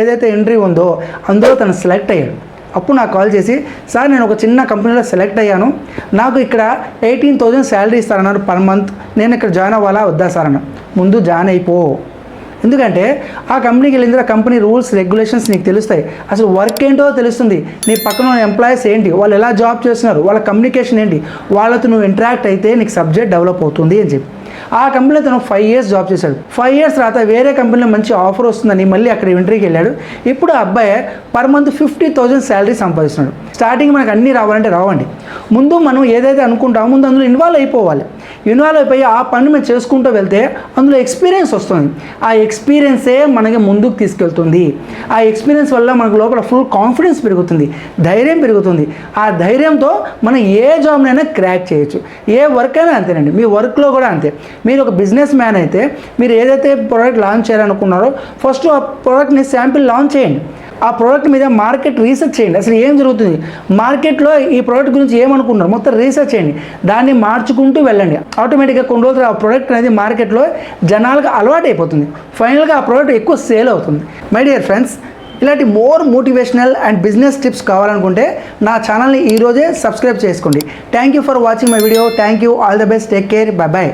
ఏదైతే ఎంట్రీ ఉందో అందులో తను సెలెక్ట్ అయ్యాడు. అప్పుడు నాకు కాల్ చేసి, సార్ నేను ఒక చిన్న కంపెనీలో సెలెక్ట్ అయ్యాను, నాకు ఇక్కడ 18,000 శాలరీ ఇస్తారన్నారు పర్ మంత్, నేను ఇక్కడ జాయిన్ అవ్వాలా వద్దా సార్ అన్న. ముందు జాయిన్ అయిపో, ఎందుకంటే ఆ కంపెనీకి వెళ్ళిన కంపెనీ రూల్స్ రెగ్యులేషన్స్ నీకు తెలుస్తాయి, అసలు వర్క్ ఏంటో తెలుస్తుంది, నీ పక్కన ఉన్న ఎంప్లాయీస్ ఏంటి, వాళ్ళు ఎలా జాబ్ చేస్తున్నారు, వాళ్ళ కమ్యూనికేషన్ ఏంటి, వాళ్ళతో నువ్వు ఇంటరాక్ట్ అయితే నీకు సబ్జెక్ట్ డెవలప్ అవుతుంది అని చెప్పి. ఆ కంపెనీలో తను 5 years జాబ్ చేశాడు. 5 years తర్వాత వేరే కంపెనీలో మంచి ఆఫర్ వస్తుందని మళ్ళీ అక్కడ ఇంటర్వ్యూకి వెళ్ళాడు. ఇప్పుడు ఆ అబ్బాయి పర్ మంత్ 50,000 శాలరీ సంపాదిస్తున్నాడు. స్టార్టింగ్ మనకు అన్నీ రావాలంటే రావండి. ముందు మనం ఏదైతే అనుకుంటామో ముందు అందులో ఇన్వాల్వ్ అయిపోవాలి. ఇన్వాల్వ్ అయిపోయి ఆ పని మేము చేసుకుంటూ వెళ్తే అందులో ఎక్స్పీరియన్స్ వస్తుంది. ఆ ఎక్స్పీరియన్సే మనకి ముందుకు తీసుకెళ్తుంది. ఆ ఎక్స్పీరియన్స్ వల్ల మనకు లోపల ఫుల్ కాన్ఫిడెన్స్ పెరుగుతుంది, ధైర్యం పెరుగుతుంది. ఆ ధైర్యంతో మనం ఏ జాబ్నైనా క్రాక్ చేయొచ్చు. ఏ వర్క్ అయినా అంతేనండి, మీ వర్క్లో కూడా అంతే. మీరు ఒక బిజినెస్ మ్యాన్ అయితే మీరు ఏదైతే ప్రోడక్ట్ లాంచ్ చేయాలనుకున్నారో ఫస్ట్ ఆ ప్రోడక్ట్ని శాంపిల్ లాంచ్ చేయండి. ఆ ప్రోడక్ట్ మీద మార్కెట్ రీసెర్చ్ చేయండి. అసలు ఏం జరుగుతుంది మార్కెట్లో, ఈ ప్రోడక్ట్ గురించి ఏమనుకున్నారు మొత్తం రీసెర్చ్ చేయండి. దాన్ని మార్చుకుంటూ వెళ్ళండి. ఆటోమేటిక్గా కొన్ని రోజులు ఆ ప్రోడక్ట్ అనేది మార్కెట్లో జనాలకు అలవాటు అయిపోతుంది. ఫైనల్గా ఆ ప్రోడక్ట్ ఎక్కువ సేల్ అవుతుంది. మై డియర్ ఫ్రెండ్స్, ఇలాంటి more motivational and business tips కావాలనుకుంటే నా ఛానల్ని ఈరోజే సబ్స్క్రైబ్ చేసుకోండి. Thank you for watching my video. Thank you. All the best. Take care. Bye bye.